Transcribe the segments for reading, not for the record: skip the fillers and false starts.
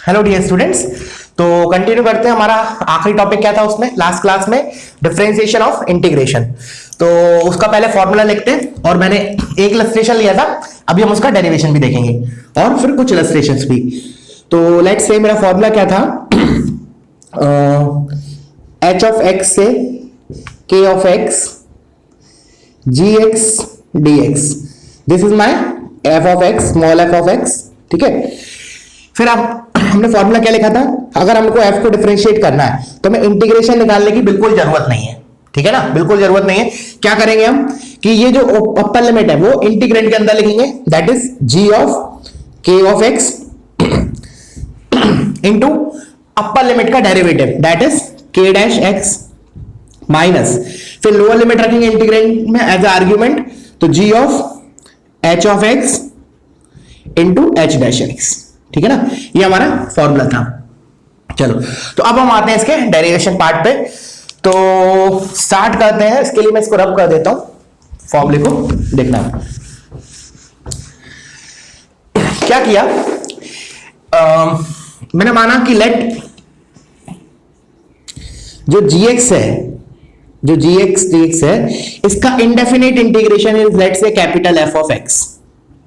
Hello dear students. तो continue करते हैं। हमारा आखिरी टॉपिक क्या था उसमें लास्ट क्लास में? Differentiation of integration. तो उसका पहले फॉर्मूला लिखते हैं और मैंने एक इलस्ट्रेशन लिया था, अभी हम उसका डेरिवेशन भी देखेंगे और फिर कुछ इलस्ट्रेशंस भी। तो लेट्स से मेरा फॉर्मूला क्या था, एच ऑफ एक्स से के of x g x d x, this is my f of x, small f of x. ठीक है, फिर आप हमने फॉर्मूला क्या लिखा था, अगर हमको f को डिफरेंशिएट करना है तो हमें इंटीग्रेशन निकालने की बिल्कुल जरूरत नहीं है। ठीक है ना, बिल्कुल जरूरत नहीं है। क्या करेंगे हम कि ये जो अपर लिमिट है वो इंटीग्रेंड के अंदर लिखेंगे, that is g of k of x into upper limit का derivative that is k dash x minus, फिर लोअर लिमिट रखेंगे इंटीग्रेंड में एज आर्ग्यूमेंट, तो g of h of x into h dash x। ठीक है ना, ये हमारा फॉर्मूला था। चलो, तो अब हम आते हैं इसके डेरिवेशन पार्ट पे। तो स्टार्ट करते हैं। इसके लिए मैं इसको रब कर देता हूं, फॉर्मूले को देखना। क्या किया, मैंने माना कि लेट जो gx है, जो gx dx है, इसका इंडेफिनिट इंटीग्रेशन इज लेट से capital f of x,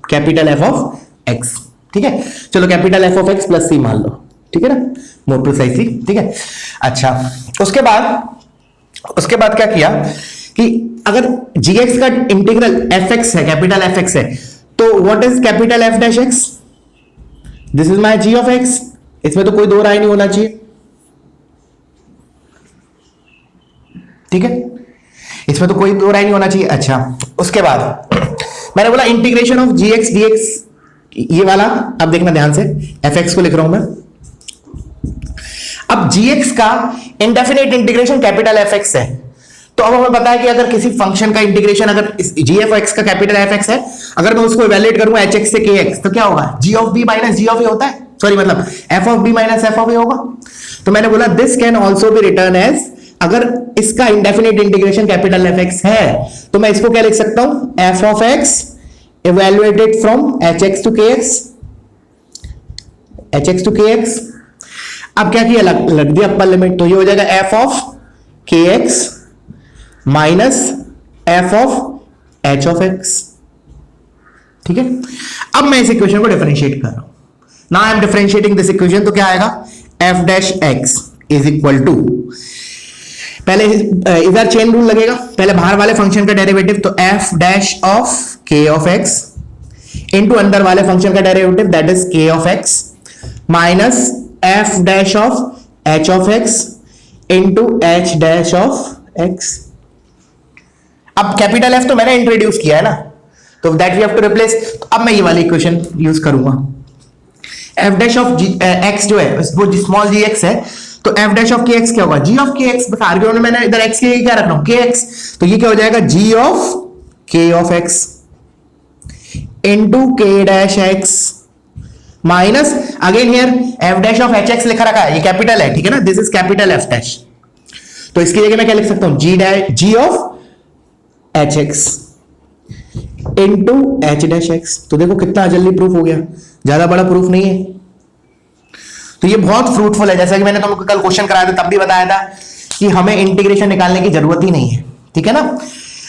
capital f of x। ठीक है, चलो capital f of x plus c मान लो। ठीक है ना, मोर प्रिसाइसली। ठीक है, अच्छा, उसके बाद क्या किया कि अगर gx का इंटीग्रल fx है, कैपिटल fx है, तो what is capital f dash x? This is my g of x। इसमें तो कोई दो राय नहीं होना चाहिए। ठीक है, इसमें तो कोई दो राय नहीं होना चाहिए। अच्छा, उसके बाद मैंने बोला इंटीग्रेशन ऑफ gx dx, ये वाला अब देखना ध्यान से, fx को लिख रहा हूं मैं। अब gx का इंडेफिनिट इंटीग्रेशन कैपिटल fx है, तो अब हमें पता है कि अगर किसी फंक्शन का इंटीग्रेशन, अगर g of x का कैपिटल fx है, अगर मैं उसको इवैल्यूएट करूंगा hx से kx, तो क्या होगा? g of b minus g of a होता है, सॉरी मतलब f of b minus f of a होगा। तो मैंने बोला this can also be written as, अगर इसका इंडेफिनिट इंटीग्रेशन कैपिटल fx है तो मैं इसको क्या लिख सकता हूं? f of x evaluated from hx to kx, hx to kx। अब क्या किया, लग दिया अपर लिमिट, तो ये हो जाएगा f of kx minus f of h of x। ठीक है, अब मैं इस इक्वेशन को डिफरेंशिएट कर रहा हूं। Now I am differentiating this equation, तो क्या आएगा? f dash x is equal to, पहले इधर चेन रूल लगेगा, पहले बाहर वाले फंक्शन का डेरिवेटिव, तो f dash of k of x into अंदर वाले फंक्शन का derivative that is k of x minus f dash of h of x into h dash of x। अब कैपिटल F तो मैंने इंट्रोड्यूस किया है ना, तो that we have to replace. तो अब मैं ये वाली इक्वेशन यूज करूंगा। f डैश ऑफ x जो है वो स्मॉल gx है, तो f डैश ऑफ kx क्या होगा? g ऑफ kx, बस आर्ग्यूमेंट में मैंने इधर x के क्या रख रहा हूं? kx, तो ये क्या हो जाएगा? g of k of x into k dash x minus, again here f dash of hx लिखा रखा है, ये कैपिटल है। ठीक है ना, this is capital f dash, तो इसकी जगह मैं क्या लिख सकता हूं? g of hx into h dash x। तो देखो कितना जल्दी प्रूफ हो गया, ज्यादा बड़ा प्रूफ नहीं है। तो ये बहुत फ्रूटफुल है, जैसा कि मैंने तुमको कल क्वेश्चन कराया था तब भी बताया था कि हमें इंटीग्रेशन निकालने की जरूरत ही नहीं है। ठीक है ना,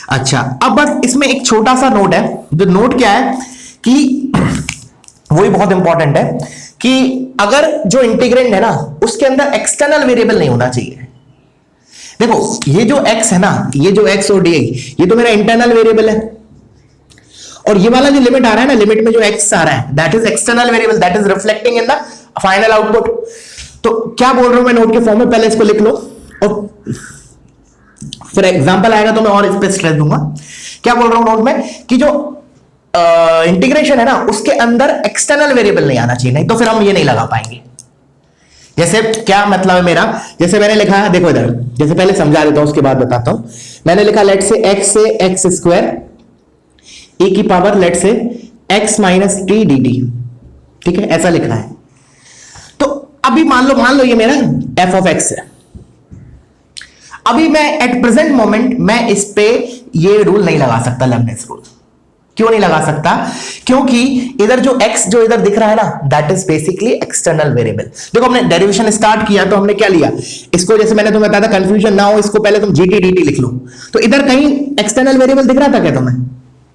अच्छा, अब बस इसमें एक छोटा सा नोट है। जो नोट क्या है कि वो ही बहुत इंपॉर्टेंट है कि अगर जो इंटीग्रेंड है ना उसके अंदर एक्सटर्नल वेरिएबल नहीं होना चाहिए। देखो ये जो x है ना, ये जो x और dy, ये तो मेरा इंटरनल वेरिएबल है, और ये वाला जो लिमिट आ रहा है ना, लिमिट में जो x आ रहा है that is external variable, that is reflecting in the final output. तो क्या बोल रहा हूं मैं नोट के फॉर्म में, पहले इसको लिख लो और फिर एग्जांपल आएगा तो मैं और इस पे स्ट्रेस दूंगा। क्या बोल रहा हूं नोट में कि जो इंटीग्रेशन है ना उसके अंदर एक्सटर्नल वेरिएबल नहीं आना चाहिए, नहीं तो फिर हम ये नहीं लगा पाएंगे। जैसे क्या मतलब है मेरा, जैसे मैंने लिखा है, देखो इधर, जैसे पहले समझा देता हूं उसके बाद बताता हूं। मैंने लिखा लेट से x स्क्वायर e की पावर लेट से x minus T d T. ठीक है, ऐसा लिखा है। तो अभी मान लो ये मेरा f ऑफ x है। अभी मैं एट प्रेजेंट मोमेंट मैं इस पे ये रूल नहीं लगा सकता, लेबनिज रूल। क्यों नहीं लगा सकता? क्योंकि इधर जो x जो इधर दिख रहा है ना, that is basically external variable. देखो हमने डेरिवेशन स्टार्ट किया तो हमने क्या लिया, इसको जैसे मैंने तुम्हें बताया था, कंफ्यूजन ना हो इसको पहले तुम जीटी डीटी लिख लो। तो इधर कहीं एक्सटर्नल वेरिएबल दिख रहा था क्या तुम्हें?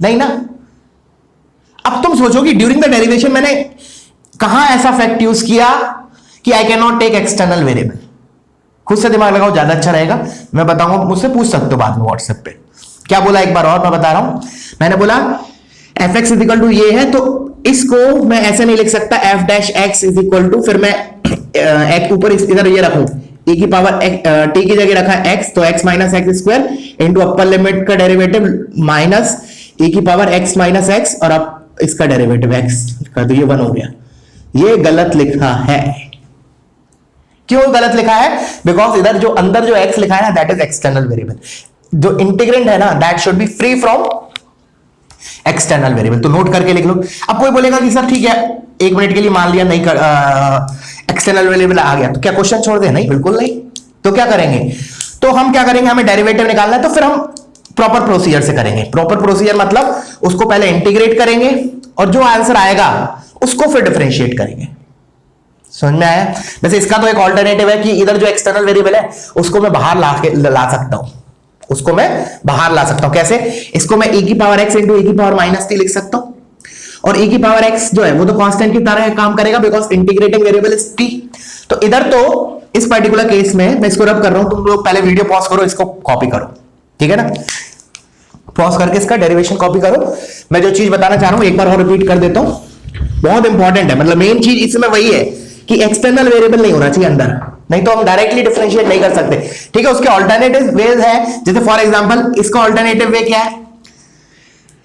नहीं ना। अब तुम सोचो कि ड्यूरिंग द डेरिवेशन मैंने कहां ऐसा फैक्ट यूज किया कि I can not take external variable. खुद से दिमाग लगाओ, ज्यादा अच्छा रहेगा। मैं बताऊंगा, मुझसे पूछ सकते हो बाद में व्हाट्सएप पे। क्या बोला एक बार और मैं बता रहा हूं। मैंने बोला एफ एक्स इजिकल टू ये है, तो इसको मैं ऐसे नहीं लिख सकता f dash x is equal to, फिर मैं एक ऊपर इधर ये रखूं e की पावर टी की जगह रखा एक्स, तो x minus x square into upper limit का डेरिवेटिव माइनस e की पावर एक्स माइनस एक्स, और अब इसका डेरिवेटिव एक्स कर दो, ये 1 हो गया। ये गलत लिखा है। क्यों गलत लिखा है? बिकॉज इधर जो अंदर जो x लिखा है ना, दैट इज एक्सटर्नल वेरिएबल। जो इंटीग्रेंड है ना, that should be free from external variable. तो नोट करके लिख लो। अब कोई बोलेगा कि सर ठीक है, 1 मिनट के लिए मान लिया नहीं एक्सटर्नल वेरिएबल आ गया, तो क्या क्वेश्चन छोड़ दे? नहीं, बिल्कुल नहीं। तो क्या करेंगे? तो हम क्या करेंगे, हमें डेरिवेटिव निकालना है, तो फिर हम प्रॉपर प्रोसीजर से करेंगे। प्रॉपर प्रोसीजर मतलब उसको पहले इंटीग्रेट करेंगे और जो आंसर आएगा उसको फिर डिफरेंशिएट करेंगे। समझ में आया? वैसे इसका तो एक ऑल्टरनेटिव है कि इधर जो एक्सटर्नल वेरिएबल है उसको मैं बाहर ला सकता हूं। उसको मैं बाहर ला सकता हूं। कैसे? इसको मैं e की पावर x इंटू e की पावर माइनस टी लिख सकता हूं, और e की पावर x जो है वो तो कांस्टेंट की तरह काम करेगा, because integrating variable is t। तो इधर तो इस पर्टिकुलर केस में मैं इसको रब कर रहा हूं, तुम लोग पहले वीडियो पॉज करो, इसको कॉपी करो, ठीक है ना? पॉज करके इसका डेरिवेशन कॉपी करो। मैं जो चीज बताना चाह रहा हूं एक बार और रिपीट कर देता हूं, बहुत इंपॉर्टेंट है। मतलब मेन चीज इसमें वही है कि एक्सटर्नल वेरिएबल नहीं होना चाहिए अंदर, नहीं तो हम डायरेक्टली डिफरेंशिएट नहीं कर सकते। ठीक है, उसके ऑल्टरनेटिव वेज है। जैसे फॉर एग्जांपल इसका ऑल्टरनेटिव वे क्या है,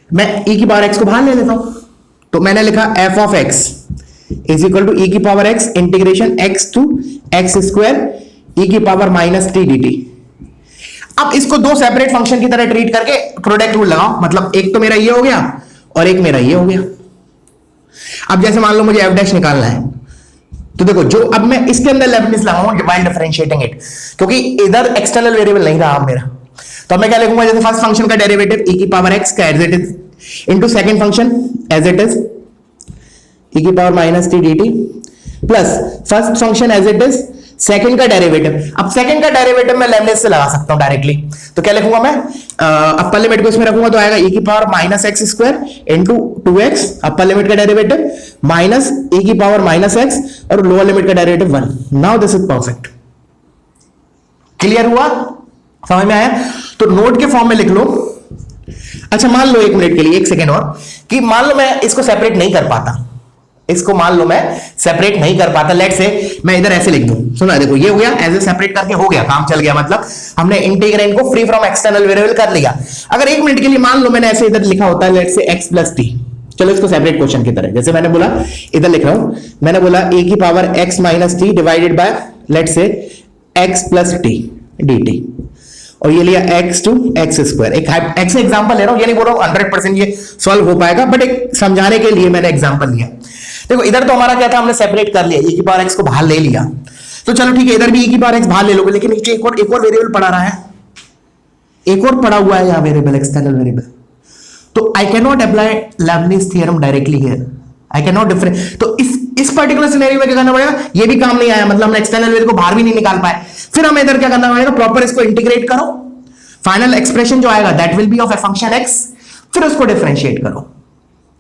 मैं e की पावर x को बाहर ले लेता हूं, तो मैंने लिखा f of x is equal to e की power x integration x to x square e की पावर माइनस टी dt। अब इसको दो सेपरेट फंक्शन की तरह ट्रीट करके प्रोडक्ट रूल लगाओ, मतलब एक तो मेरा ये हो गया और एक मेरा ये हो गया। अब जैसे मान लो मुझे f डैश निकालना है, तो देखो जो अब मैं इसके अंदर लेबनिज लगाऊंगा व्हाइल डिफरेंशिएटिंग इट, क्योंकि इधर एक्सटर्नल वेरिएबल नहीं रहा मेरा, तो मैं क्या लिखूंगा, जैसे फर्स्ट फंक्शन का डेरिवेटिव e की पावर x का as it is into second function as it is e की power minus t dt plus first function as it is second का डेरिवेटिव। अब सेकंड का डेरिवेटिव मैं लेबनिज से लगा सकता हूं डायरेक्टली, तो क्या लिखूंगा मैं, अपर लिमिट को इसमें रखूंगा तो आएगा e की power minus x square into 2x, अपर लिमिट का डेरिवेटिव माइनस e की पावर माइनस एक्स और लोअर लिमिट का derivative 1। Now this is perfect. Clear हुआ? समझ में आया? तो नोट के फॉर्म में लिख लो। अच्छा मान लो एक मिनट के लिए, एक सेकेंड और, कि मान लो मैं इसको सेपरेट नहीं कर पाता, इसको मान लो मैं सेपरेट नहीं कर पाता, लेट से मैं इधर ऐसे लिख दूं, सुना देखो ये हो गया, ऐसे सेपरेट करके हो गया, काम चल गया, मतलब हमने इंटीग्रेंड को फ्री फ्रॉम एक्सटर्नल वेरिएबल कर लिया। अगर एक मिनट के लिए मान लो मैंने ऐसे इधर लिखा होता है, लेट से x प्लस टी, चलो इसको सेपरेट क्वेश्चन की तरह, जैसे मैंने बोला इधर लिख रहा हूं, मैंने बोला a की power x minus t divided by let से x प्लस टी dt, और ये लिया x टू एक्स स्क्वायर। एक x एग्जांपल ले रहा हूं, ये नहीं बोल रहा हूं 100% ये सॉल्व हो पाएगा, बट एक समझाने के लिए मैंने एग्जांपल लिया। देखो इधर तो हमारा क्या था, हमने सेपरेट कर लिया, e की पावर x को बाहर ले लिया, तो चलो ठीक है इधर भी e की पावर x बाहर ले लोगे, लेकिन नीचे एक और वेरिएबल पड़ा रहा है, एक और पड़ा हुआ है यहां वेरिएबल, एक्सटर्नल वेरिएबल। तो I can not apply Leibniz theorem directly here, I can not different. तो इस पर्टिकुलर सिनेरियो में क्या करना पड़ेगा, ये भी काम नहीं आया, मतलब हमने एक्सटर्नल वेरिएबल को बाहर भी नहीं निकाल पाए, फिर हमें इधर क्या करना पड़ेगा, प्रॉपर इसको इंटीग्रेट करो, फाइनल एक्सप्रेशन जो आएगा that will be of a function x, फिर उसको डिफरेंशिएट करो।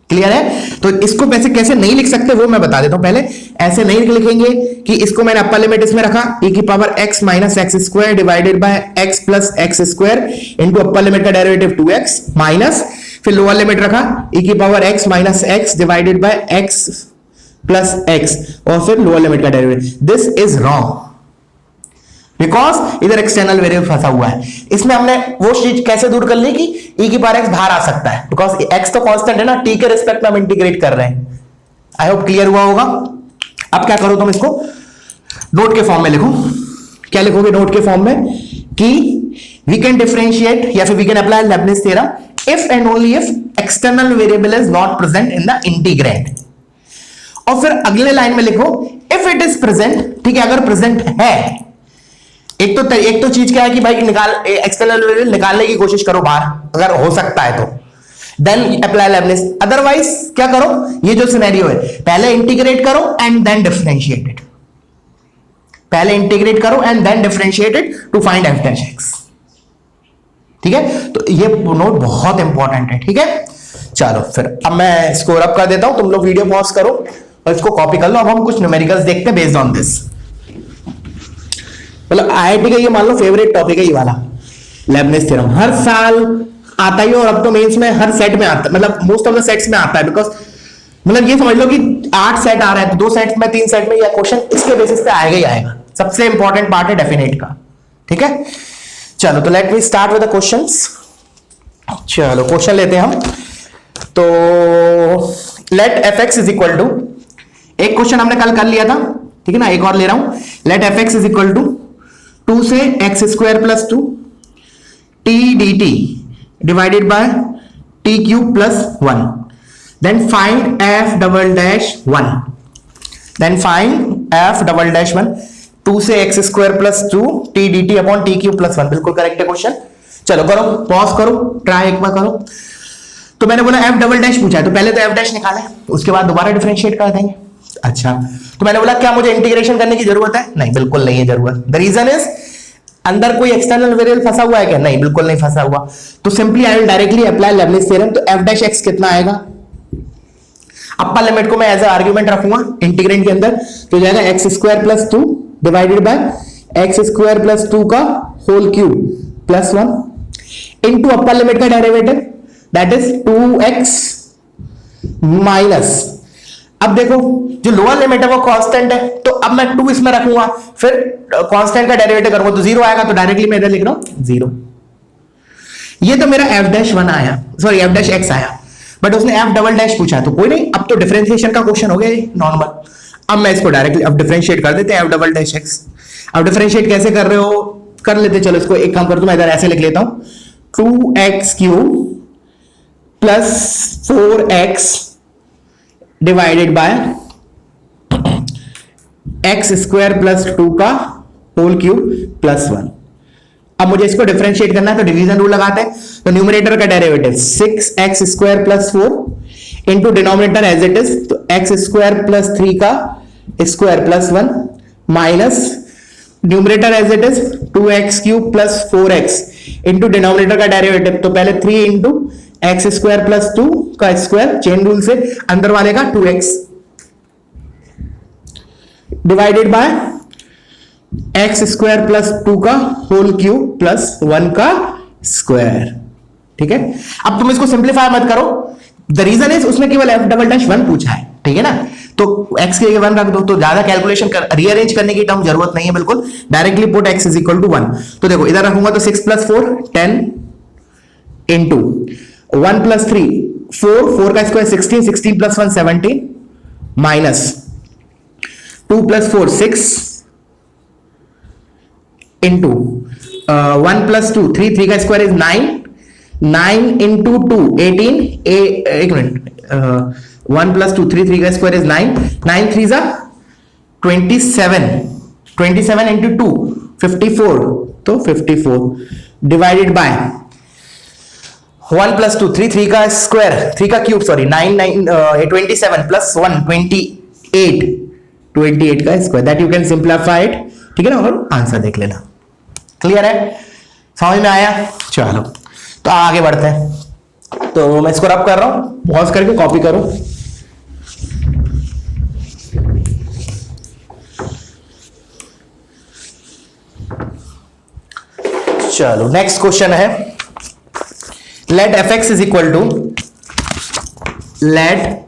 क्लियर है? तो इसको वैसे कैसे नहीं लिख सकते वो मैं बता देता हूं। पहले ऐसे नहीं लिखेंगे कि इसको मैंने अपर लिमिट इसमें रखा e की power x minus x square divided by x plus x square into upper limit का डेरिवेटिव 2x माइनस, फिर लोअर लिमिट रखा e की power x minus x divided by x plus x, और फिर lower limit का derivative. This is wrong, because इधर external variable फंसा हुआ है। इसमें हमने वो चीज कैसे दूर कर ली कि e की पावर x बाहर आ सकता है, बिकॉज x तो कांस्टेंट है ना, t के रिस्पेक्ट में हम इंटीग्रेट कर रहे हैं। आई होप क्लियर हुआ होगा। अब क्या करो, तुम इसको नोट के फॉर्म में लिखो। क्या लिखोगे नोट के फॉर्म में, कि वी कैन डिफरेंशिएट या फिर we can apply Leibniz theorem if and only if external variable is not present in the integrand. और फिर अगले लाइन में लिखो इफ इट इज प्रेजेंट, ठीक है, अगर प्रेजेंट है, एक तो चीज क्या है कि भाई एक्सटर्नल वेरिएबल निकालने की कोशिश करो बाहर, अगर हो सकता है तो, देन अप्लाई लेबनिज। अदरवाइज क्या करो, ये जो सिनेरियो है, पहले इंटीग्रेट करो एंड देन डिफरेंशिएट इट, पहले इंटीग्रेट करो and then differentiate it to find f dash x. ठीक है, तो ये नोट बहुत इंपॉर्टेंट है। ठीक है, चलो फिर अब मैं स्कोर अप कर देता हूं, तुम लोग वीडियो पॉज करो और इसको कॉपी कर लो। अब हम कुछ न्यूमेरिकल्स देखते हैं बेस्ड ऑन दिस। मतलब आईआईटी का ये मान लो फेवरेट टॉपिक है ये वाला, लेबनिज थ्योरम। हर साल आता ही, और अब तो मेंस में हर सेट में आता है, मतलब मोस्ट ऑफ द सेट्स में आता है। बिकॉज मतलब ये समझ लो कि 8 सेट आ रहा है तो 2 सेट्स में 3 सेट में यह क्वेश्चन इसके बेसिस पे आएगा ही आएगा। सबसे इंपॉर्टेंट पार्ट है डेफिनेट का। ठीक है, चलो तो let me start with the questions. चलो क्वेश्चन लेते हैं हम। तो let F x is equal to, एक क्वेश्चन हमने कल कर लिया था, ठीक है ना, एक और ले रहा हूं। Let F x is equal to 2 से x square plus 2 t d t divided by t cube plus 1, then find f double dash 1, then find f double dash 1। 2 से x square plus 2 t d t upon t cube plus 1, बिल्कुल correct है question. चलो करो, pause करो, try एक बार करो। तो मैंने बोला एफ डबल डैश पूछा है, तो पहले तो एफ डैश निकालें, उसके बाद दोबारा डिफरेंशिएट कर देंगे। अच्छा, तो मैंने बोला क्या मुझे इंटीग्रेशन करने की जरूरत है? नहीं, बिल्कुल नहीं है जरूरत। द रीजन इज, अंदर कोई एक्सटर्नल वेरिएबल फंसा हुआ है क्या? नहीं, बिल्कुल नहीं फंसा हुआ। तो simply I will directly apply Leibniz theorem. तो एफ डैश एक्स कितना आएगा? अप्पर लिमिट को मैं एज ए आर्ग्यूमेंट रखूंगा इंटीग्रेंट के अंदर, तो जाएगा x square plus 2 divided by x square plus 2 का whole cube plus 1 into upper limit का derivative that is 2x minus, अब देखो जो लोअर लिमिट है वो कांस्टेंट है, तो अब मैं 2 इसमें रखूंगा, फिर कांस्टेंट का डेरिवेटिव करूंगा तो 0 आएगा, तो डायरेक्टली मैं इधर लिख रहा हूं 0। ये तो मेरा f डैश 1 आया, सॉरी f डैश x आया, बट उसने f डबल डैश पूछा, तो कोई नहीं, अब तो डिफरेंशिएशन का क्वेश्चन हो गया नॉर्मल। अब मैं इसको डायरेक्टली अब डिफरेंशिएट कर देते हैं f डबल डैश x। अब डिफरेंशिएट कैसे कर रहे हो, कर लेते, चलो इसको एक काम करता हूं, मैं इधर ऐसे लिख लेता हूं 2x cube plus 4x divided by x square plus 2 का होल क्यूब प्लस 1। अब मुझे इसको डिफरेंशिएट करना है, तो डिवीजन रूल लगाते हैं। तो न्यूमरेटर का derivative 6x square plus 4 into denominator as it is, तो एक्स स्क्वायर प्लस 3 का square plus 1 minus numerator as it is 2x cube plus 4x into denominator का डेरिवेटिव, तो पहले 3 इंटू एक्स स्क्वायर प्लस 2 का square, chain rule से अंदर वाले का 2x divided by x square plus 2 का होल क्यूब प्लस 1 का स्क्वायर। ठीक है, अब तुम इसको सिंप्लीफाई मत करो, द रीजन इज उसने केवल f डबल डैश 1 पूछा है, ठीक है ना, तो x के 1 रख दो, तो ज्यादा कैलकुलेशन रीअरेंज करने की टर्म जरूरत नहीं है, बिल्कुल directly put x is equal to 1। तो देखो इधर रखूंगा तो 6 प्लस 4 10 इंटू 1 प्लस 3 4 का square 16 16 plus 1 17 minus 2 plus 4 6 into 1 plus 2 3 का स्क्वायर इज 9 इंटू 2 18 एक मिनट 1 प्लस 2 3 का स्क्वायर इज 9 3 जा 27 इंटू 2 54, तो 54 डिवाइडेड बाय 1 प्लस 2 3 का स्क्वायर 3 का क्यूब सॉरी 27 प्लस 1 28 का square, that you can simplify it. ठीक है ना, और आंसर देख लेना। क्लियर है, समझ में आया? चलो तो आगे बढ़ते हैं। तो मैं इसको रब कर रहा हूं, पॉज करके कॉपी करो। चलो नेक्स्ट क्वेश्चन है, let F x is equal to let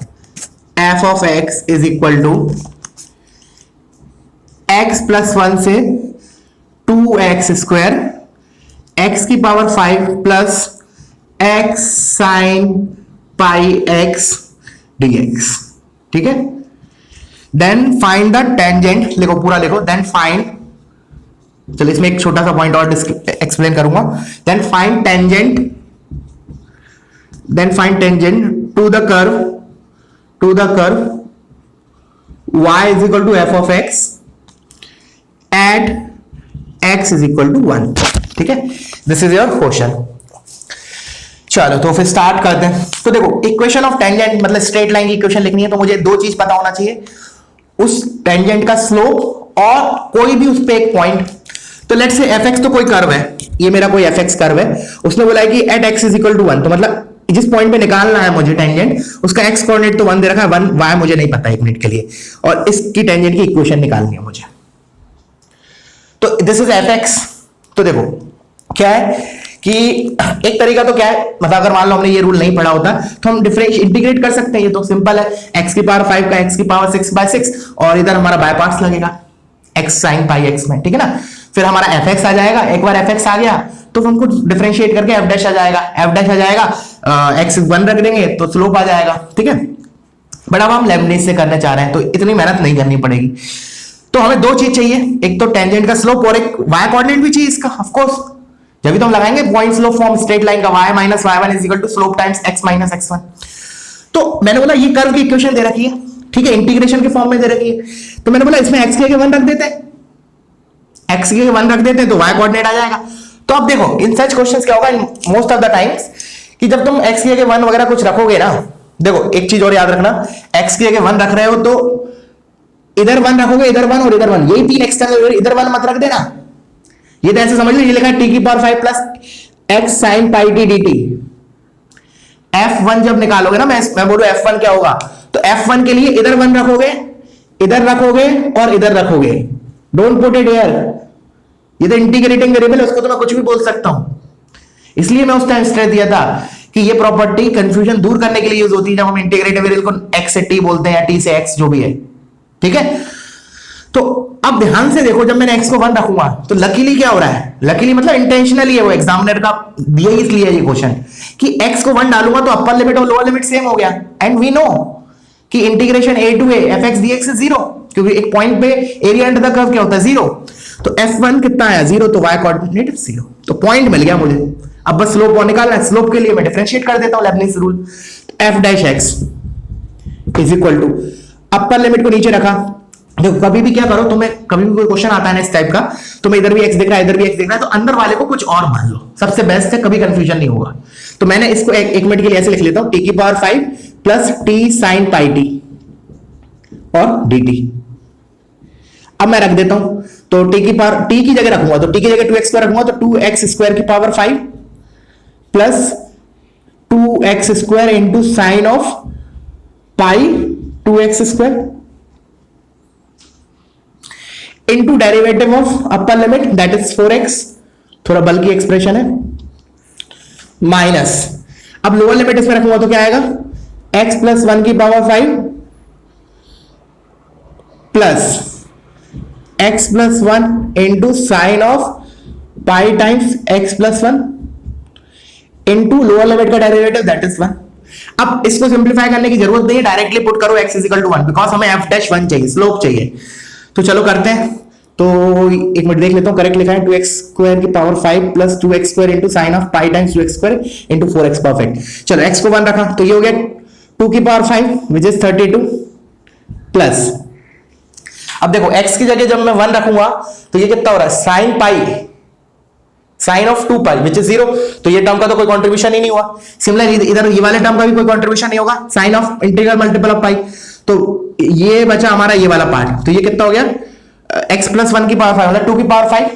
F of x is equal to X plus 1 से 2x स्क्वायर x की power 5 plus x sine pi x dx। ठीक है, देन फाइंड द टेंजेंट, लिखो पूरा लिखो, then find, चलो इसमें एक छोटा सा पॉइंट और एक्सप्लेन करूंगा, then find tangent to the curve y is equal to f of x at x is equal to 1। ठीक है, दिस इज योर क्वेश्चन। चलो तो फिर स्टार्ट करते हैं। तो देखो इक्वेशन ऑफ टेंजेंट मतलब स्ट्रेट लाइन की इक्वेशन लिखनी है तो मुझे दो चीज पता होना चाहिए, उस टेंजेंट का स्लोप और कोई भी उस पे एक पॉइंट। तो लेट्स से fx तो कोई कर्व है, ये मेरा कोई fx कर्व है, उसने बोला है कि at x is equal to 1, तो मतलब जिस पॉइंट पे निकालना है मुझे टेंजेंट उसका x कोऑर्डिनेट तो 1 दे रखा है, 1 y मुझे नहीं पता एक मिनट के लिए, और इसकी टेंजेंट की इक्वेशन निकालनी है मुझे। तो दिस इज fx। तो देखो क्या है कि एक तरीका तो क्या है, मतलब अगर मान लो हमने ये रूल नहीं पढ़ा होता तो हम डिफरेंशिएट इंटीग्रेट कर सकते हैं, ये तो सिंपल है, x की पावर 5 का x की पावर 6/6 और इधर हमारा बाय पार्ट्स लगेगा x sin पाई x में, ठीक है ना। फिर हमारा fx आ जाएगा, एक बार fx आ गया तो हमको डिफरेंशिएट करके f डैश आ जाएगा, f डैश आ जाएगा, x 1 रख देंगे तो स्लोप आ जाएगा, ठीक है। बट अब हम लेबनिज से करने चाह रहे हैं तो इतनी मेहनत नहीं करनी पड़ेगी। तो हमें दो चीज चाहिए, एक तो टेंजेंट का स्लोप और एक y कोऑर्डिनेट भी चाहिए इसका, ऑफ कोर्स जब भी तो हम लगाएंगे point slope form straight line का y minus y1 is equal to slope times x minus x1। तो मैंने बोला ये कर्व की इक्वेशन दे रखी है, ठीक है, इंटीग्रेशन के फॉर्म में दे रखी है, तो मैंने बोला इसमें x की जगह 1 रख देते हैं, x की जगह 1 रख देते हैं तो y कोऑर्डिनेट आ जाएगा। तो अब देखो इन सच क्वेश्चंस क्या होगा in most of the times कि जब तुम x की जगह 1 वगैरह कुछ रखोगे ना, देखो एक चीज और याद रखना, x की जगह 1 रख रहे हो तो इधर 1 रखोगे, इधर 1 और इधर 1, यही तीन एक्सटर्नल, इधर 1 मत रख देना। ये तो ऐसे समझ लो ये लिखा है t की power 5 plus x sin pi t dt। f1 जब निकालोगे ना, मैं बोलूं f1 क्या होगा, तो f1 के लिए इधर 1 रखोगे, इधर रखोगे और इधर रखोगे, डोंट पुट इट हियर, ये तो इंटीग्रेटिंग वेरिएबल है, उसको तो मैं कुछ भी बोल सकता हूं। इसलिए मैं उस टाइम स्ट्रेस दिया था कि ये प्रॉपर्टी कंफ्यूजन दूर करने के लिए यूज होती है जब हम इंटीग्रेटिव वेरिएबल को x से t बोलते हैं या t से x जो भी है, ठीक है। तो अब ध्यान से देखो, जब मैंने x को 1 रखूंगा तो लकीली क्या हो रहा है, लकीली मतलब इंटेंशनली है, वो एग्जामिनर का दिया ही इसलिए ये क्वेश्चन कि x को 1 डालूंगा तो अपर लिमिट और लोअर लिमिट सेम हो गया, एंड वी नो कि integration a to a fx dx is 0, क्योंकि एक पॉइंट पे एरिया अंडर द कर्व क्या होता है 0, तो f1 कितना आया 0, तो y कोऑर्डिनेट 0, तो पॉइंट मिल गया मुझे। अब बस स्लोप और निकालना है, स्लोप के लिए मैं डिफरेंशिएट कर देता हूं Leibniz rule, f dash x is equal to upper limit को नीचे रखा। देखो कभी भी क्या करो, तुम्हें कभी भी कोई क्वेश्चन आता है ना इस टाइप का, तुम्हें इधर भी x दिख रहा है इधर भी x दिख रहा है, तो अंदर वाले को कुछ और मान लो, सबसे बेस्ट है, कभी कंफ्यूजन नहीं होगा। तो मैंने इसको एक मिनट के लिए ऐसे लिख लेता हूं, t की power 5 plus t sin pi t और dt। अब मैं रख देता हूं, तो t की जगह रखूंगा तो t की जगह 2x स्क्वायर रखूंगा, तो 2x स्क्वायर की power 5 plus 2x square into sine of pi 2x square into derivative of upper limit that is 4x, थोड़ा बल्कि एक्सप्रेशन है, माइनस अब लोअर लिमिट इसमें रखूंगा तो क्या आएगा, x प्लस 1 की power 5 plus x plus 1 into sine of pi times x plus 1 into lower limit का डेरिवेटिव दैट इज 1। अब इसको सिंप्लीफाई करने की जरूरत नहीं है, डायरेक्टली पुट करो x is equal to 1, because हमें f डैश 1 चाहिए, स्लोप चाहिए। तो चलो करते हैं, तो एक मिनट देख लेता हूं, करेक्ट लिखा है 2x स्क्वायर की power 5 plus 2x square into sine of pi times 2x square into 4x, perfect. चलो x को 1 रखा तो ये हो गया 2 की पावर 5 विच इज 32 प्लस, अब देखो x की जगह जब मैं 1 रखूंगा तो ये कितना हो रहा है, sine pi sine of 2 pi which is 0, तो ये टर्म का तो कोई कंट्रीब्यूशन ही नहीं हुआ। सिमिलर इधर ये वाले टर्म का भी कोई कंट्रीब्यूशन नहीं होगा, sine of integral multiple of pi, तो ये बचा हमारा ये वाला पार्ट, तो ये कितना हो गया x प्लस 1 की पावर 5 मतलब 2 की पावर 5,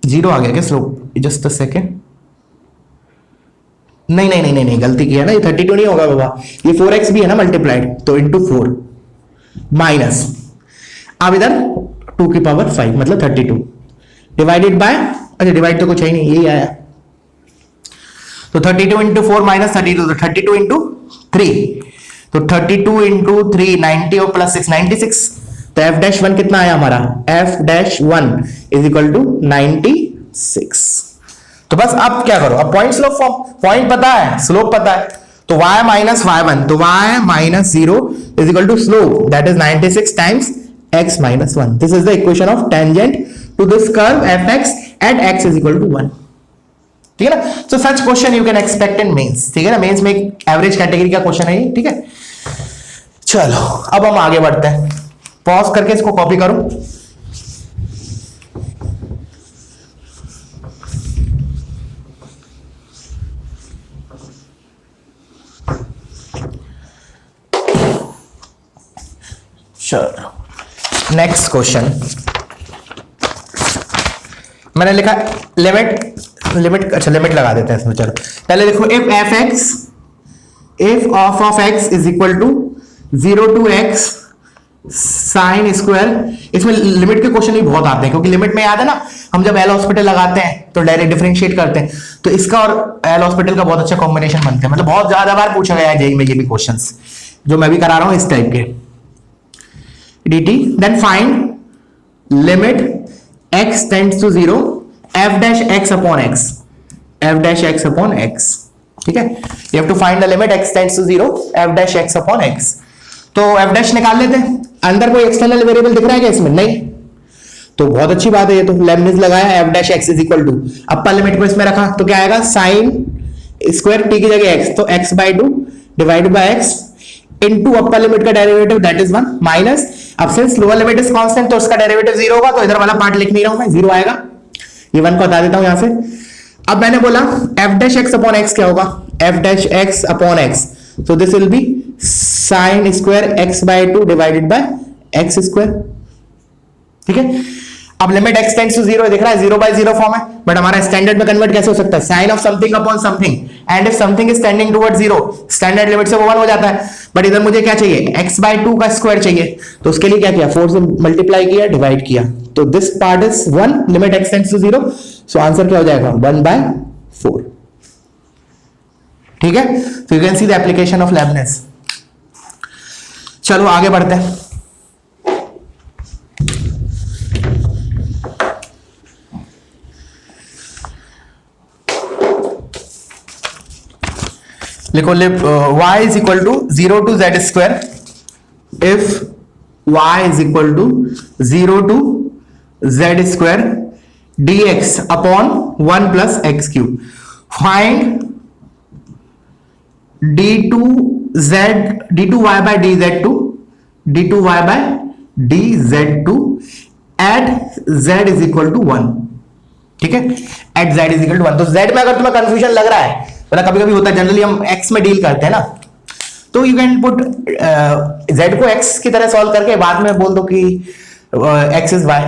0 आ गया क्या स्लोप, जस्ट अ सेकेंड, नहीं गलती किया ना, ये 32 नहीं होगा बाबा, ये 4x भी है ना मल्टीप्लाइड, तो इंटू 4 माइनस अब इधर 2 की पावर 5 मतलब 32 डिवाइडेड बाय, अच्छा डिवाइड तो कुछ है ही नहीं, यही आया, तो 32 इंटू 4 माइनस 32, तो 32 इंटू 3, तो 32 इंटू 3 90 और प्लस 6 96, तो f डैश 1 कितना आया हमारा, f dash 1 is equal to 96। तो बस अब क्या करो, अब पॉइंट स्लोप फॉर्म, पॉइंट पता है स्लोप पता है, तो y माइनस y1, तो y minus 0 is equal to slope that is 96 times x minus 1। This is the equation of tangent to this curve fx at x is equal to 1, ठीक है ना। So such question you can expect in mains, ठीक है ना, mains में एक average category का question है ये, ठीक है। चलो अब हम आगे बढ़ते हैं, पॉज करके इसको कॉपी करो। चलो नेक्स्ट क्वेश्चन मैंने लिखा लिमिट अच्छा लिमिट लगा देते हैं इसमें। चलो पहले देखो if f x if of x is equal to 0 to x sine square. इसमें लिमिट के क्वेश्चन भी बहुत आते हैं क्योंकि लिमिट में याद है ना हम जब एल हॉस्पिटल लगाते हैं तो डायरेक्ट डिफरेंशिएट करते हैं, तो इसका और एल हॉस्पिटल का बहुत अच्छा कॉम्बिनेशन बनते हैं। मतलब बहुत ज्यादा बार पूछा गया है जेई में ये भी क्वेश्चंस जो मैं भी करा रहा हूं इस टाइप के। dt then find limit x tends to 0 f dash x upon x f dash x upon x। ठीक है, you have to find the limit x tends to 0 f dash x upon x। तो f dash निकाल लेते हैं। अंदर कोई external variable दिख रहा है क्या इसमें? नहीं, तो बहुत अच्छी बात है ये तो। लेबनिज लगाया f dash x is equal to upper limit को इसमें रखा तो क्या आएगा साइन स्क्वायर t की जगह x, तो x by 2 divide by x into upper limit का डेरिवेटिव दैट इज 1 माइनस, अब since lower limit is constant तो उसका डेरिवेटिव 0 होगा, तो इधर वाला पार्ट लिख नहीं रहा हूं मैं, 0 आएगा। ये 1 को हटा देता हूं यहां से। अब मैंने बोला f dash x upon x क्या होगा? f dash x upon x, so this will be sin square x by 2 divided by x square। ठीक है, अब लिमिट x टेंड्स टू 0 दिख रहा है, 0 by 0 फॉर्म है, बट हमारा स्टैंडर्ड में कन्वर्ट कैसे हो सकता है? Sine of something upon something, and if something is tending towards 0 standard limit से वो 1 हो जाता है। बट इधर मुझे क्या चाहिए? x by 2 का स्क्वायर चाहिए, तो उसके लिए क्या किया? 4 से मल्टीप्लाई किया, डिवाइड किया, तो this part is 1, limit x tends to 0, so answer क्या हो जाएगा? 1 by 4। ठीक है, so you can see the application of Leibniz। चलो आगे बढ़ते हैं। लिखो y is equal to 0 to z square if y is equal to 0 to z square dx upon 1 plus x cube। Find d2y by dz2 d2y by dz2 at z is equal to 1। ठीक है, at z is equal to 1। तो z में अगर तुम्हें confusion लग रहा है, मतलब कभी कभी होता है, जनरली हम x में डील करते हैं ना, तो यू कैन पुट z को x की तरह सॉल्व करके बाद में बोल दो कि x is y,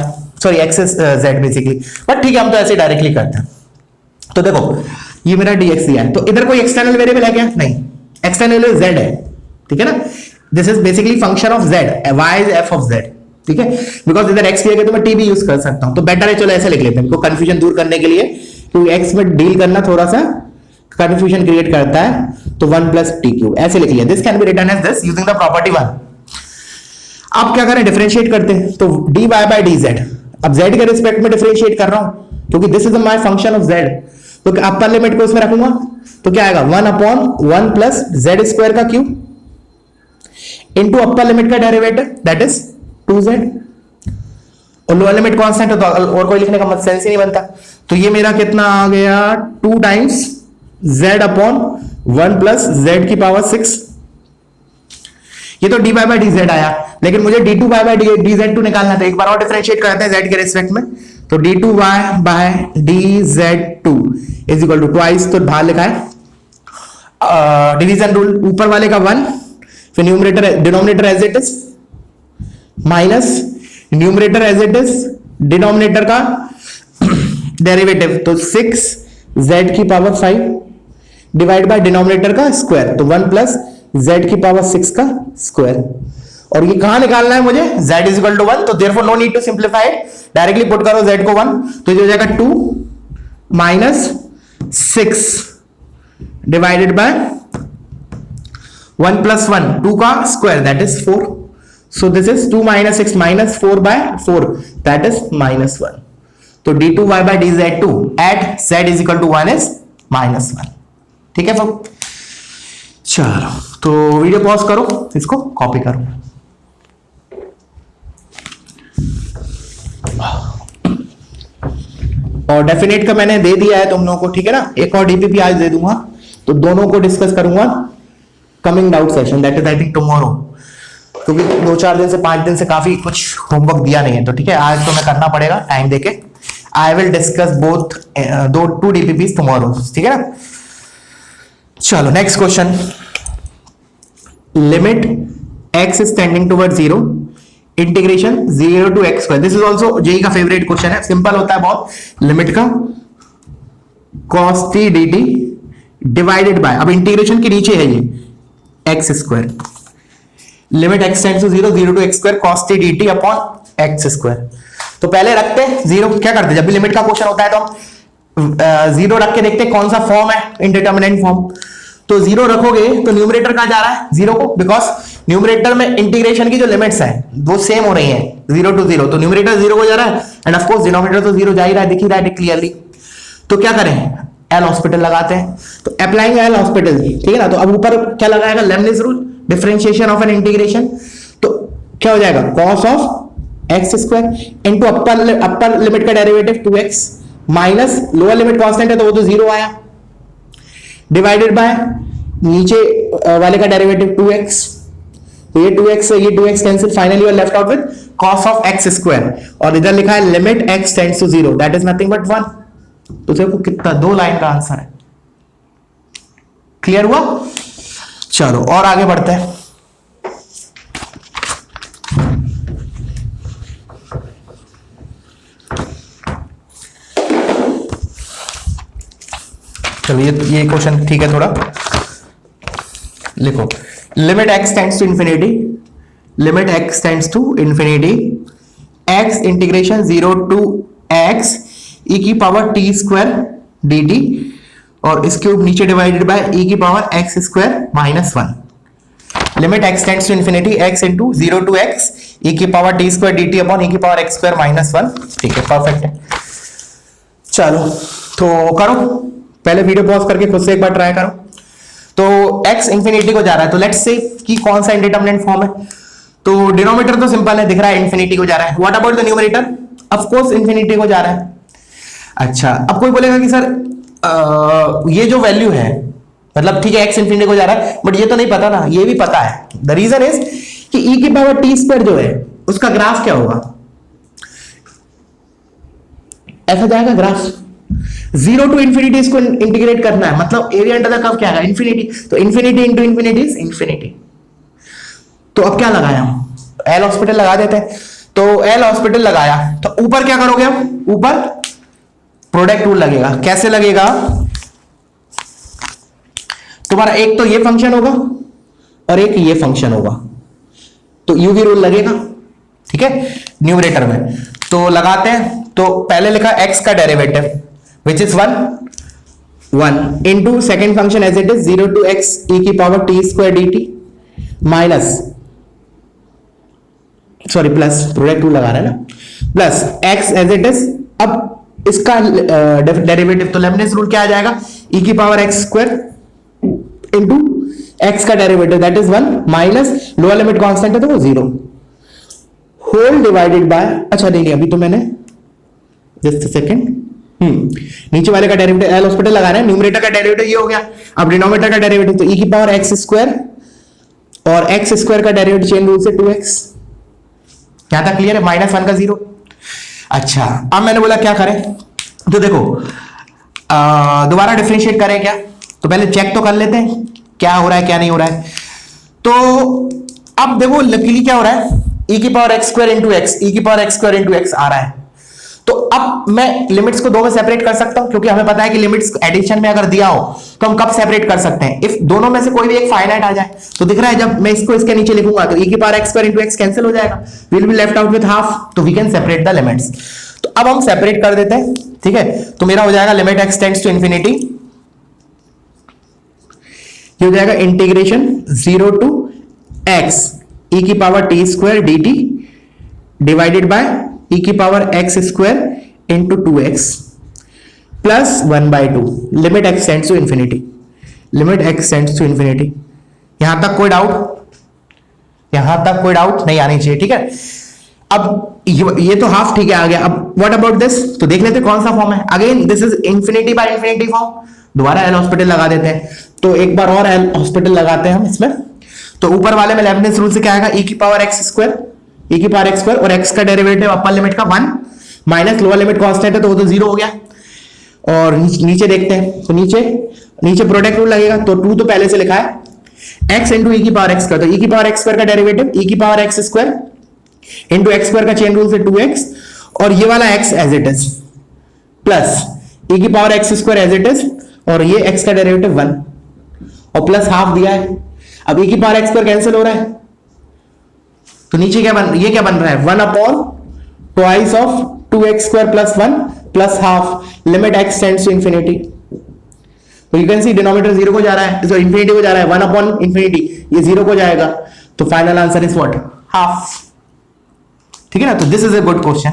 sorry x is z basically, but ठीक है हम तो ऐसे डायरेक्टली करते हैं। तो देखो ये मेरा dx दिया है, तो इधर कोई एक्सटर्नल वेरिएबल है क्या? नहीं, एक्सटर्नल वेरिएबल z है। ठीक है ना, this is basically function of z, y is f of z। ठीक है, बिकॉज इधर x दिया गया तो मैं t भी यूज कर सकता हूं, तो बेटर है चलो ऐसे लिख लेते हैं, इनको कंफ्यूजन दूर करने के लिए, क्योंकि x में डील करना थोड़ा सा कंफ्यूजन क्रिएट करता है। तो 1 plus t क्यूब ऐसे लिख लिया। This can be written as this using the property 1। अब क्या करें? डिफरेंशिएट करते हैं, तो dy by dz, अब z के रिस्पेक्ट में डिफरेंशिएट कर रहा हूं क्योंकि this is my function of z, तो अपर लिमिट को इसमें रखूंगा तो क्या आएगा? 1 upon 1 plus z स्क्वायर का क्यूब इनटू अपर लिमिट का डेरिवेटिव दैट इज 2z, और लोअर लिमिट कांस्टेंट है तो और कोई लिखने का मत सेंस ही नहीं बनता। तो ये मेरा कितना आ गया? 2 times z upon 1 plus z की पावर 6। ये तो dy by dz आया, लेकिन मुझे d2y by dz2 निकालना था। एक बार और डिफरेंशिएट करते हैं z के रिस्पेक्ट में, तो d2y by dz2 is equal to twice, तो बाहर लिखा है डिवीजन रूल, ऊपर वाले का 1, फिर numerator denominator as it is, minus numerator as it is, denominator का डेरिवेटिव, तो 6z की पावर 5 डिवाइड बाय डिनोमिनेटर का स्क्वायर, तो 1 प्लस z की पावर 6 का स्क्वायर। और ये कहां निकालना है मुझे? z इज इक्वल टू 1, तो therefore no need to simplify it, directly put करो z को 1, तो ये हो जाएगा 2 माइनस 6 डिवाइडेड बाय 1 प्लस 1, 2 का square that is 4, so this is 2 minus 6 minus 4 by 4 that is -1। तो d2y by dz2 at z is equal to 1 is -1। ठीक है सब, चलो तो वीडियो पॉज करो, इसको कॉपी करो। और डेफिनेट का मैंने दे दिया है तुम लोगों को, ठीक है ना, एक और डीपीपी आज दे दूंगा, तो दोनों को डिस्कस करूंगा coming doubt session, that is I think tomorrow, क्योंकि 2-4 दिन से 5 दिन से काफी कुछ होमवर्क दिया नहीं है, तो ठीक है आज तो मैं करना पड़ेगा टाइम देके। I will discuss both 2 DPPs tomorrow, ठीक है ना। चलो next question, limit x is tending towards 0 integration 0 to x square, this is also JEE का फेवरेट क्वेश्चन है, सिंपल होता है बहुत, लिमिट का cos t dt divided by, अब इंटीग्रेशन के नीचे है ये x square, limit x tends to 0 0 to x square cos t dt upon x square. तो पहले रखते हैं जीरो, क्या करते हैं जब भी लिमिट का क्वेश्चन होता है तो हम जीरो रख के देखते हैं कौन सा फॉर्म है, इंडिटरमिनेंट फॉर्म। तो जीरो रखोगे तो न्यूमरेटर कहां जा रहा है, जीरो को, बिकॉज न्यूमरेटर में इंटीग्रेशन की जो लिमिट्स है वो सेम हो रही हैं, 0 टू 0, तो न्यूमरेटर 0 को जा रहा है एंड ऑफ कोर्स डिनोमिनेटर तो 0 जा ही रहा है, दिख ही रहा है क्लियरली। तो क्या करें, एल हॉस्पिटल लगाते हैं, तो अप्लाइंग एल हॉस्पिटल, ठीक है ना। तो अब ऊपर क्या लगाएगा, Leibniz rule, differentiation of an integration, तो क्या हो जाएगा cos of x square into upper limit का derivative 2x minus lower limit constant है तो वो तो 0 आया, डिवाइडेड बाय नीचे वाले का डेरिवेटिव 2x, तो ये 2x cancel, finally you are left out with cos of x square, और इधर लिखा है limit x tends to 0 that is nothing but 1। तो देखो कितना, 2 लाइन का आंसर है, क्लियर हुआ। चलो और आगे बढ़ते हैं। चलो ये क्वेश्चन ठीक है, थोड़ा लिखो, limit x tends to infinity, limit x tends to infinity x integration 0 to x e की पावर t स्क्वायर dt, और इस क्यूब नीचे डिवाइडेड बाय e की power x square minus 1, limit x tends to infinity x into 0 to x e की power t square dt upon e की power x square minus 1, ठीक है, perfect है। चलो तो करो, पहले वीडियो पॉज करके खुद से एक बार ट्राई करो। तो x इंफिनिटी को जा रहा है, तो लेट्स से कि कौन सा इंडिटरमिनेंट फॉर्म है, तो डिनोमिनेटर तो सिंपल है, दिख रहा है इंफिनिटी को जा रहा है, what about the numerator, of course infinity को जा रहा है। अच्छा, अब कोई बोलेगा कि सर ये जो वैल्यू है, मतलब ठीक है x इंफिनिटी को जा रहा है बट ये तो नहीं पता ना, ये भी पता है, द रीजन इज कि e की पावर t स्क्वायर जो है उसका ग्राफ क्या होगा, ऐसा जाएगा ग्राफ, 0 टू इंफिनिटी इसको इंटीग्रेट करना है, मतलब एरिया अंडर द कर्व क्या आएगा, इंफिनिटी, तो infinity into infinity is infinity. तो अब क्या लगाया हम, एल हॉस्पिटल लगा देते हैं, तो एल हॉस्पिटल लगाया, तो ऊपर क्या करोगे हम, ऊपर प्रोडक्ट रूल लगेगा, कैसे लगेगा, तुम्हारा एक तो ये फंक्शन होगा और एक ये फंक्शन होगा, तो यूवी रूल लगेगा, ठीक है, न्यूमरेटर में। तो लगाते हैं, तो पहले लिखा x का derivative which is 1 into second function as it is 0 to x e की power t square dt minus, sorry plus, product rule लगा रहे हैं ना, plus x as it is, अब इसका डेरिवेटिव तो लेबनिज रूल क्या आ जाएगा, e की power x square into x का derivative that is 1 minus lower limit constant है तो वो 0, होल डिवाइडेड बाय, अच्छा नहीं अभी तो मैंने जस्ट सेकंड, नीचे वाले का डेरिवेटिव एल हॉस्पिटल लगा रहे हैं, न्यूमरेटर का डेरिवेटिव ये हो गया, अब डिनोमिनेटर का डेरिवेटिव तो e की पावर x स्क्वायर और x स्क्वायर का डेरिवेटिव चेन रूल से 2x, यहां तक क्लियर है, -1 का 0। अच्छा, अब मैंने बोला क्या करें, तो देखो दोबारा डिफरेंशिएट करें क्या, तो पहले चेक तो कर लेते हैं क्या हो रहा है क्या नहीं हो रहा है। तो अब देखो लकीली क्या हो रहा है, e की power x square into x, e की power x square into x आ रहा है। तो अब मैं लिमिट्स को दो में सेपरेट कर सकता हूं, क्योंकि हमें पता है कि लिमिट्स एडिशन में अगर दिया हो तो हम कब सेपरेट कर सकते हैं, इफ दोनों में से कोई भी एक फाइनाइट आ जाए। तो दिख रहा है जब मैं इसको इसके नीचे लिखूंगा तो e की power x square into x cancel हो जाएगा, will be left out with half, तो we can separate the limits. तो अब हम सेपरेट कर देते हैं, ठीक है, तो मेरा हो जाएगा limit x tends to infinity, ये हो जाएगा इंटीग्रेशन 0 टू x e की power t square dt divided by e की power x square into 2x plus 1/2, limit x tends to infinity, limit x tends to infinity. यहां तक कोई doubt, यहां तक कोई डाउट नहीं आनी चाहिए, ठीक है। अब ये तो हाफ ठीक है आ गया, अब व्हाट अबाउट दिस, तो देख लेते कौन सा फॉर्म है, again this is infinity by infinity form, दोबारा एल हॉस्पिटल लगा देते हैं, तो एक बार और एल हॉस्पिटल लगाते हैं हम इसमें। तो ऊपर वाले में लेबनिज रूल से क्या आएगा, e की पावर x स्क्वायर, e की पावर x स्क्वायर और x का डेरिवेटिव अपर लिमिट का 1 माइनस लोअर लिमिट कांस्टेंट है तो वो तो 0 हो गया। और नीचे देखते हैं, तो नीचे प्रोडक्ट रूल लगेगा, तो 2 तो पहले से लिखा है, x इंटू e की पावर x स्क्वायर, तो e की पावर x स्क्वायर का डेरिवेटिव e की power x square into x square का चेन रूल से 2x, और ये वाला x as it is, plus e की power x square as it is, और ये x का डेरिवेटिव 1, और प्लस हाफ दिया है। अब e की पावर x स्क्वायर कैंसिल हो रहा है, तो नीचे ये क्या बन रहा है, 1 upon twice of 2x square plus 1 plus half, limit x tends to infinity. तो यू कैन सी डिनोमिनेटर 0 को जा रहा है, जो इंफिनिटी को जा रहा है, 1 अपॉन इंफिनिटी, ये 0 को जाएगा, तो final answer is what, half. ठीक है ना, तो this is a good question,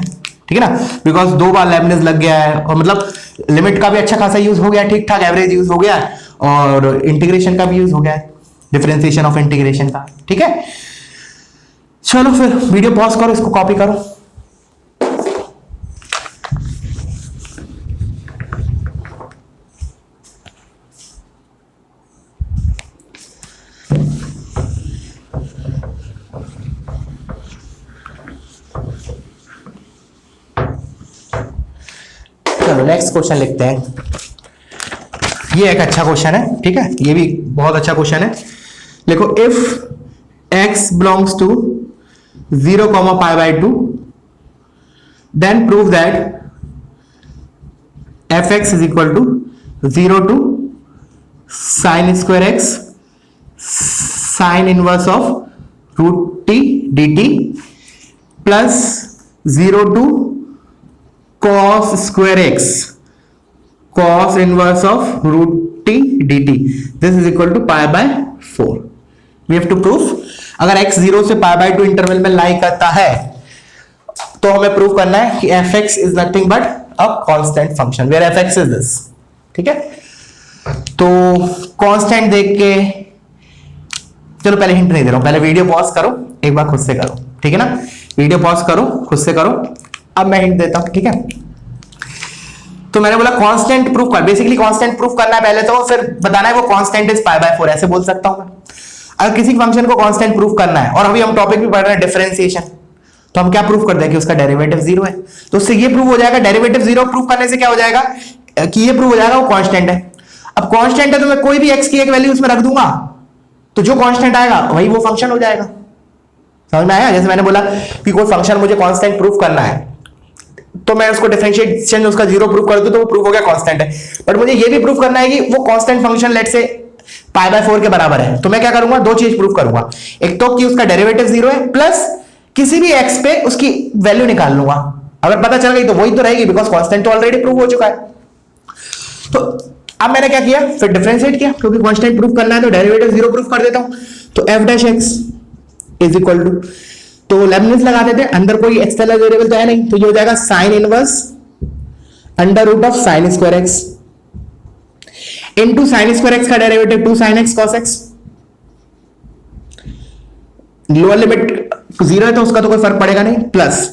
ठीक है ना, बिकॉज 2 बार लेबनिज लग गया है, और मतलब लिमिट का भी अच्छा खासा यूज हो गया, ठीक ठाक एवरेज यूज हो गया, और इंटीग्रेशन का भी यूज हो गया, डिफरेंशिएशन ऑफ इंटीग्रेशन का। ठीक है, चलो फिर वीडियो पॉज करो, इसको कॉपी करो। चलो नेक्स्ट क्वेश्चन लिखते हैं। ये एक अच्छा क्वेश्चन है, ठीक है, ये भी बहुत अच्छा क्वेश्चन है। देखो, if x belongs to 0, π/2, then prove that fx is equal to 0 to sin square x sin inverse of root t dt plus 0 to cos square x cos inverse of root t dt. This is equal to π/4. We have to prove, अगर x 0 से π/2 interval में लाई करता है, तो हमें prove करना है कि fx is nothing but a constant function where fx is this. ठीक है, तो कांस्टेंट देख के, चलो पहले हिंट नहीं दे रहा हूं, पहले वीडियो पॉज करो, एक बार खुद से करो, ठीक है ना, वीडियो पॉज करो, खुद से करो, अब मैं हिंट देता हूं। ठीक है, तो मैंने बोला कांस्टेंट प्रूफ कर, बेसिकली कांस्टेंट प्रूफ करना है पहले, तो फिर बताना है वो कांस्टेंट इज π/4, ऐसे बोल सकता हूं मैं। अगर किसी फंक्शन को कांस्टेंट प्रूफ करना है, और अभी हम टॉपिक भी पढ़ रहे हैं डिफरेंशिएशन, तो हम क्या प्रूफ कर दें कि उसका डेरिवेटिव 0 है, तो उससे ये प्रूफ हो जाएगा, डेरिवेटिव 0 प्रूफ करने से क्या हो जाएगा कि ये प्रूफ हो जाएगा वो कांस्टेंट है। अब कांस्टेंट है तो मैं कोई भी x की एक वैल्यू उसमें रख दूंगा, तो जो कांस्टेंट आएगा वही वो फंक्शन हो जाएगा। समझ में आया? जैसे मैंने बोला कि कोई फंक्शन मुझे कांस्टेंट प्रूफ करना है, तो मैं उसको डिफरेंशिएशन उसका 0 प्रूफ कर दूं, तो वो प्रूफ हो गया कांस्टेंट है। बट मुझे ये भी प्रूफ करना है कि वो कांस्टेंट फंक्शन लेट से π/4 के बराबर है, तो मैं क्या करूंगा, 2 चीज प्रूफ करूंगा, एक तो कि उसका डेरिवेटिव 0 है, प्लस किसी भी x पे उसकी वैल्यू निकाल लूंगा। अगर पता चल गई तो वही तो रहेगी, बिकॉज कांस्टेंट तो ऑलरेडी प्रूफ हो चुका है। तो अब मैंने क्या किया, फिर डिफरेंशिएट किया, क्योंकि कांस्टेंट प्रूफ करना है तो डेरिवेटिव 0 प्रूफ कर देता हूं, तो f' इज इक्वल टू, तो लेबनिज लगा देते हैं, अंदर कोई एक्सटर्नल वेरिएबल तो है नहीं, तो ये हो जाएगा sine inverse under root of sine square x into sine square x का derivative 2 sin x cos x। Lower limit 0 है तो उसका तो कोई फर्क पड़ेगा नहीं, प्लस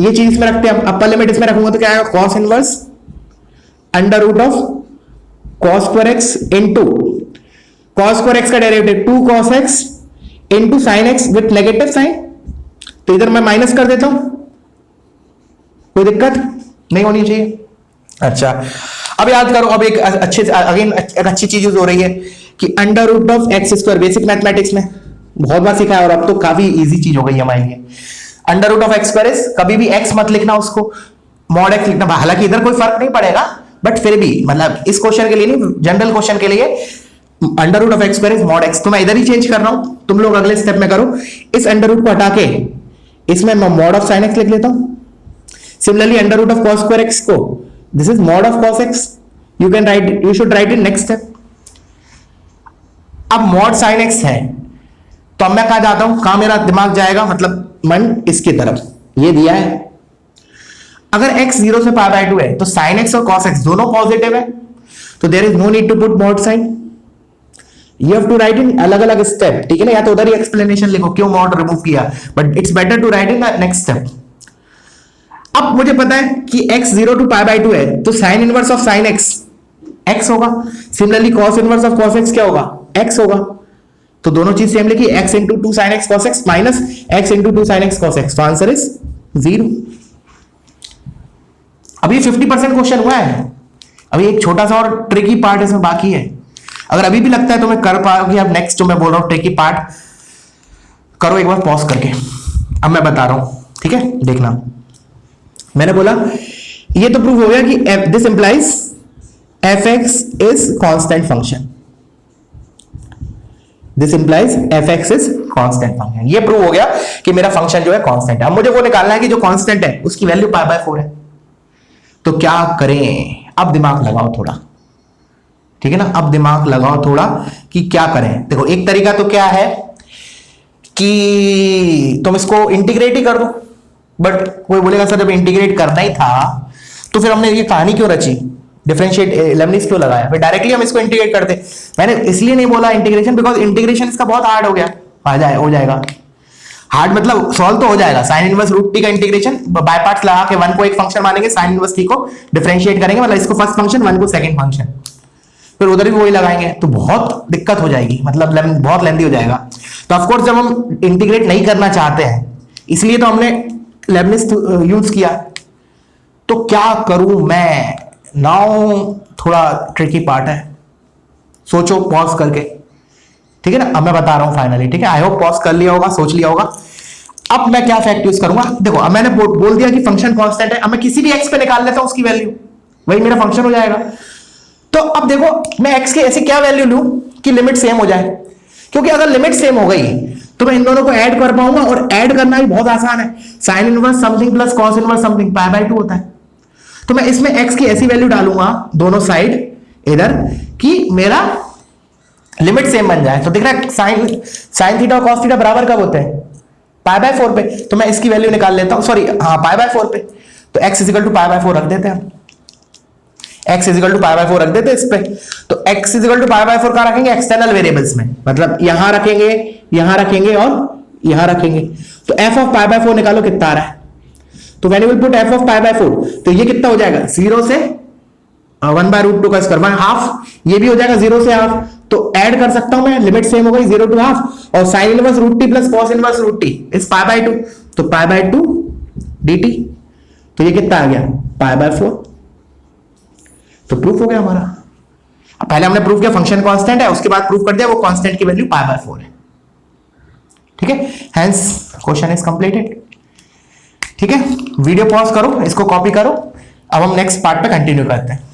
ये चीज इसमें रखते हैं, अपर लिमिट इसमें रखूंगा तो क्या आएगा, cos inverse under root of cos square x into cos square x का डेरिवेटिव 2 cos x इनटू sin x with negative sign, तो इधर मैं माइनस कर देता हूं, कोई दिक्कत नहीं होनी चाहिए। अच्छा, अब याद करो, अब एक अच्छी चीज हो रही है कि under root of x square, basic mathematics में बहुत बार सीखा है, और अब तो काफी इजी चीज हो गई है हमारे लिए। Under root of x square is, कभी भी एक्स मत लिखना, उसको मॉड एक्स लिखना, हालांकि इधर कोई फर्क नहीं पड़ेगा, बट फिर भी मतलब इस क्वेश्चन के लिए नहीं, जनरल क्वेश्चन के लिए under root of x square is mod x, तो मैं इधर ही चेंज कर रहा हूं, तुम लोग अगले स्टेप में करो, इस अंडर रूट को हटा के इसमें मैं मॉड ऑफ साइन एक्स लिख लेता हूं। Similarly under root of cos square x को, this is mod of cos x, you can write, you should write in next step. अब मॉड sin x है, तो अब मैं कहा जाता हूं, कहां मेरा दिमाग जाएगा, मतलब मन इसकी तरफ, ये दिया है, अगर x 0 से π/2 है तो sin x और cos x दोनों पॉजिटिव है, तो there is no need to put mod sine, you have to write in अलग अलग स्टेप, ठीक है ना, या तो उधर ही एक्सप्लेनेशन लिखो क्यों मॉड रिमूव किया, but it's better to write in the next step. अब मुझे पता है कि x 0 to π/2 है, तो sine inverse of sine x x होगा, similarly cos inverse of cos x क्या होगा, x होगा, तो दोनों चीज सेम लिखी, x into 2 sin x cos x minus x into 2 sin x cos x, तो आंसर इज 0। अभी 50% क्वेश्चन हुआ है, अभी एक छोटा सा और ट्रिकी पार्ट इसमें बाकी है। अगर अभी भी लगता है तो मैं कर पाओगे, अब नेक्स्ट जो मैं बोल रहा हूं ट्रिकी पार्ट करो एक बार पॉज करके, अब मैं बता रहा हूं, ठीक है, देखना। मैंने बोला ये तो प्रूव हो गया कि this implies F x is constant function, this implies F x is constant function. ये प्रूव हो गया कि मेरा फंक्शन जो है कांस्टेंट है। अब मुझे वो निकालना है कि जो कांस्टेंट है उसकी वैल्यू पाई बाय 4 है। तो क्या करें, अब दिमाग लगाओ थोड़ा, ठीक है ना, अब दिमाग लगाओ थोड़ा कि क्या करें। देखो एक तरीका तो क्या है कि तुम इसको इंटीग्रेट ही कर दो, बट कोई बोलेगा सर जब इंटीग्रेट करना ही था तो फिर हमने ये कहानी क्यों रची, डिफरेंशिएट लेबनिज क्यों लगाया, फिर डायरेक्टली हम इसको इंटीग्रेट करते। मैंने इसलिए नहीं बोला इंटीग्रेशन, बिकॉज इंटीग्रेशन इसका बहुत हार्ड हो गया, हो जाएगा हार्ड, मतलब सॉल्व तो हो जाएगा। साइन इनवर्स रूट टी का इंटीग्रेशन बाय पार्ट्स लगा के 1 को एक फंक्शन मानेंगे, साइन इनवर्स टी को डिफरेंशिएट करेंगे, मतलब इसको फर्स्ट फंक्शन 1 को सेकंड फंक्शन, फिर उधर भी वही लगाएंगे, तो बहुत दिक्कत हो जाएगी, मतलब बहुत लेंथी हो जाएगा। तो ऑफ कोर्स जब हम इंटीग्रेट नहीं करना चाहते हैं इसलिए तो हमने लेबनिज यूज किया। तो क्या करूं मैं, नाउ थोड़ा ट्रिकी पार्ट है, सोचो पॉज करके, ठीक है ना। अब मैं बता रहा हूं फाइनली, ठीक है, आई होप पॉज कर लिया होगा, सोच लिया होगा। अब मैं क्या फैक्ट यूज करूंगा, देखो अब मैंने बोल दिया कि फंक्शन कांस्टेंट है, अब मैं किसी भी एक्स पे निकाल लेता हूं उसकी वैल्यू, वही मेरा फंक्शन हो जाएगा। तो अब देखो मैं एक्स की ऐसी क्या वैल्यू लूं कि लिमिट सेम हो जाए, क्योंकि अगर लिमिट सेम हो गई तो मैं इन दोनों को ऐड कर पाऊंगा, और ऐड करना भी बहुत आसान है, sine inverse something plus cos inverse something pi by 2 होता है। तो मैं इसमें एक्स की ऐसी वैल्यू डालूंगा दोनों साइड इधर कि मेरा लिमिट सेम बन जाए। तो दिख रहा है साइन थीटा और कॉस थीटा बराबर कब होते हैं, पाई बाय 4 पे। तो मैं इसकी वैल्यू निकाल लेता हूं, सॉरी हाँ पाई बाय 4 पे। तो x equal to pi by 4 रख देते हैं, x equal to pi by 4 रख देते हैं इस पे। तो x equal to pi by 4 का रखेंगे एक्सटर्नल वेरिएबल्स में, मतलब यहां रखेंगे, यहां रखेंगे और यहां रखेंगे। तो f ऑफ पाई बाय 4 निकालो कितना आ रहा है। तो when you will put f of pi by 4, तो ये कितना हो जाएगा 0 से 1 बाय रूट 2 का स्क्वायर हाफ, ये भी हो जाएगा 0 से हाफ। तो ऐड कर सकता हूं मैं, लिमिट सेम हो गई 0 टू हाफ, और sine inverse root T plus cos inverse root T is pi by 2, तो पाई बाय 2 dt। तो ये कितना आ गया पाई बाय 4। तो प्रूफ हो गया हमारा। पहले हमने प्रूफ किया फंक्शन कांस्टेंट है, उसके बाद प्रूफ कर दिया वो कांस्टेंट की वैल्यू पाई बाय 4 है, ठीक है। हेंस क्वेश्चन इज कंप्लीटेड, ठीक है। वीडियो पॉज करो, इसको कॉपी करो, अब हम नेक्स्ट पार्ट पे कंटिन्यू करते हैं।